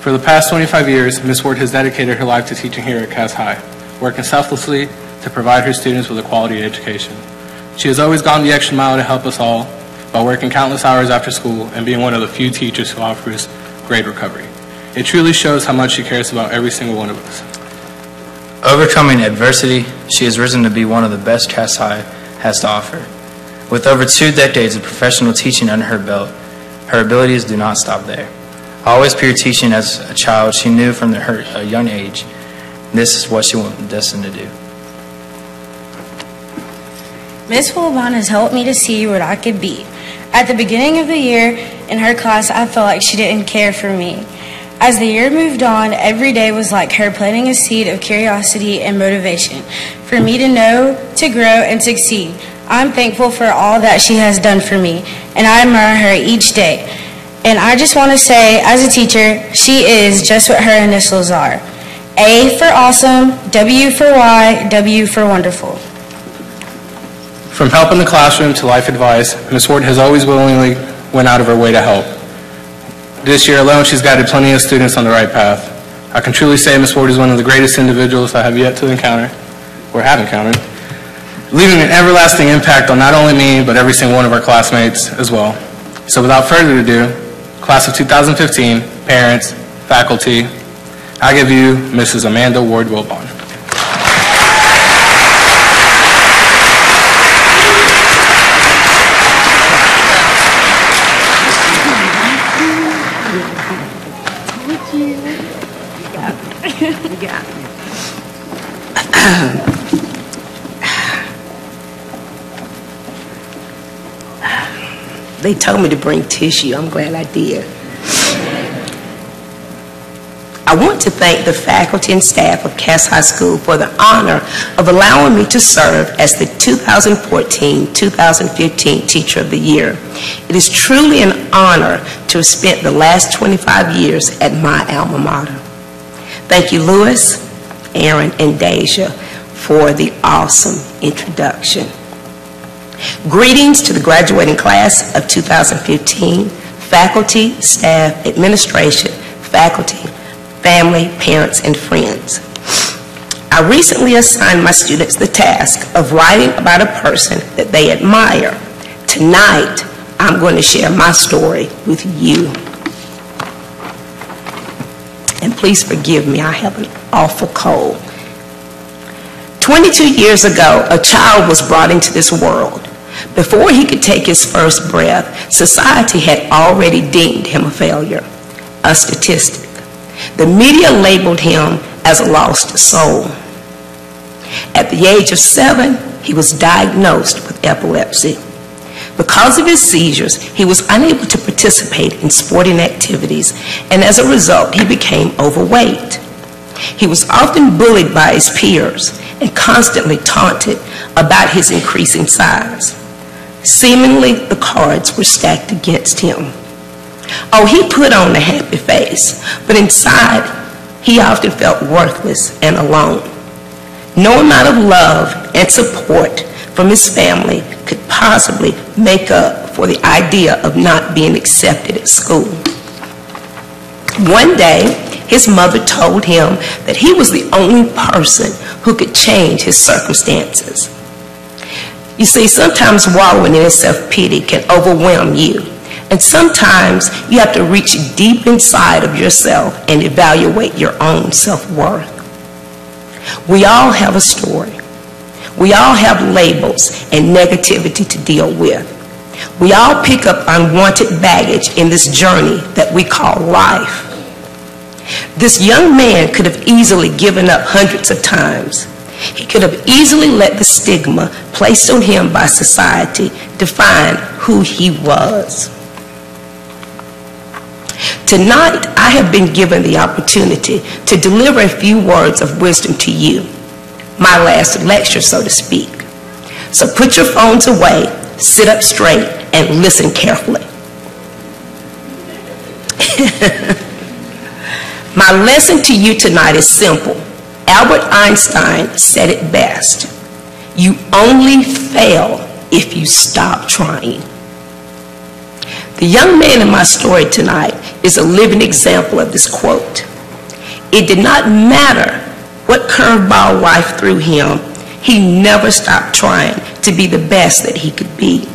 For the past 25 years, Ms. Ward has dedicated her life to teaching here at Cass High, working selflessly to provide her students with a quality education. She has always gone the extra mile to help us all by working countless hours after school and being one of the few teachers who offers grade recovery. It truly shows how much she cares about every single one of us. Overcoming adversity, she has risen to be one of the best Cass High has to offer. With over 2 decades of professional teaching under her belt, her abilities do not stop there. Always peer teaching as a child, she knew from her young age this is what she was destined to do. Ms. Wilbon has helped me to see what I could be. At the beginning of the year, in her class, I felt like she didn't care for me. As the year moved on, every day was like her planting a seed of curiosity and motivation for me to know, to grow, and succeed. I'm thankful for all that she has done for me, and I admire her each day. And I just want to say, as a teacher, she is just what her initials are. A for awesome, W for why, W for wonderful. From help in the classroom to life advice, Ms. Ward has always willingly went out of her way to help. This year alone, she's guided plenty of students on the right path. I can truly say Ms. Ward is one of the greatest individuals I have yet to encounter, or have encountered, leaving an everlasting impact on not only me, but every single one of our classmates as well. So without further ado, class of 2015, parents, faculty, I give you Mrs. Amanda Ward Wilbon. They told me to bring tissue. I'm glad I did. I want to thank the faculty and staff of Cass High School for the honor of allowing me to serve as the 2014-2015 Teacher of the Year. It is truly an honor to have spent the last 25 years at my alma mater. Thank you, Louis, Aaron, and Deja for the awesome introduction. Greetings to the graduating class of 2015, faculty, staff, administration, faculty, family, parents, and friends. I recently assigned my students the task of writing about a person that they admire. Tonight, I'm going to share my story with you. And please forgive me, I have an awful cold. 22 years ago, a child was brought into this world. Before he could take his first breath, society had already deemed him a failure, a statistic. The media labeled him as a lost soul. At the age of 7, he was diagnosed with epilepsy. Because of his seizures, he was unable to participate in sporting activities, and as a result, he became overweight. He was often bullied by his peers and constantly taunted about his increasing size. Seemingly, the cards were stacked against him. Oh, he put on a happy face, but inside, he often felt worthless and alone. No amount of love and support from his family could possibly make up for the idea of not being accepted at school. One day, his mother told him that he was the only person who could change his circumstances. You see, sometimes wallowing in self-pity can overwhelm you. And sometimes you have to reach deep inside of yourself and evaluate your own self-worth. We all have a story. We all have labels and negativity to deal with. We all pick up unwanted baggage in this journey that we call life. This young man could have easily given up hundreds of times. He could have easily let the stigma placed on him by society define who he was. Tonight, I have been given the opportunity to deliver a few words of wisdom to you, my last lecture, so to speak. So put your phones away, sit up straight, and listen carefully. My lesson to you tonight is simple. Albert Einstein said it best. You only fail if you stop trying. The young man in my story tonight is a living example of this quote. It did not matter what curveball life threw him, he never stopped trying to be the best that he could be.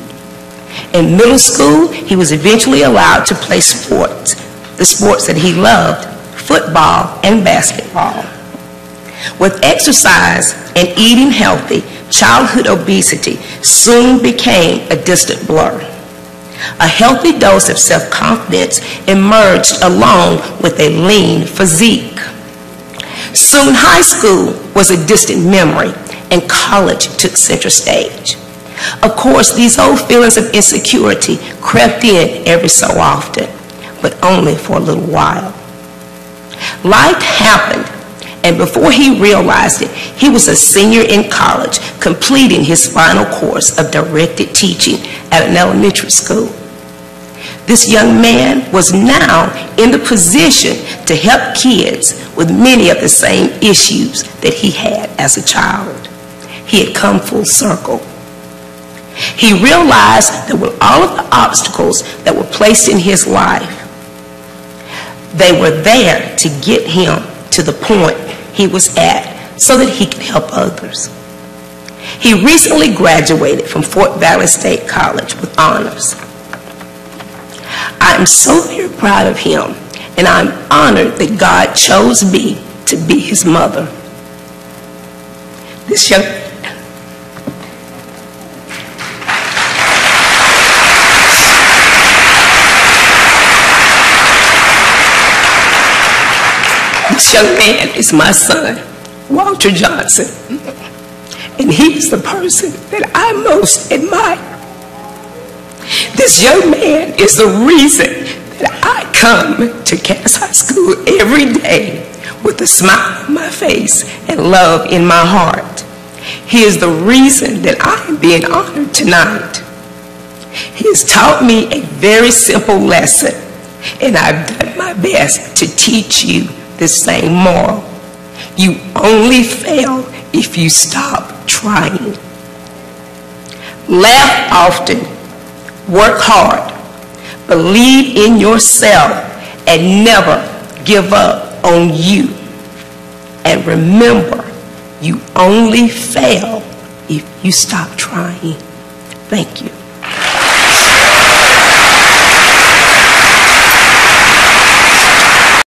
In middle school, he was eventually allowed to play sports, the sports that he loved, football and basketball. With exercise and eating healthy, childhood obesity soon became a distant blur. A healthy dose of self-confidence emerged along with a lean physique. Soon high school was a distant memory and college took center stage. Of course, these old feelings of insecurity crept in every so often, but only for a little while. Life happened, and before he realized it, he was a senior in college, completing his final course of directed teaching at an elementary school. This young man was now in the position to help kids with many of the same issues that he had as a child. He had come full circle. He realized that with all of the obstacles that were placed in his life, they were there to get him to the point he was at so that he could help others. He recently graduated from Fort Valley State College with honors. I am so very proud of him, and I'm honored that God chose me to be his mother. This young man is my son, Walter Johnson, and he is the person that I most admire. This young man is the reason that I come to Cass High School every day with a smile on my face and love in my heart. He is the reason that I am being honored tonight. He has taught me a very simple lesson, and I've done my best to teach you the same moral. You only fail if you stop trying. Laugh often, work hard, believe in yourself, and never give up on you. And remember, you only fail if you stop trying. Thank you.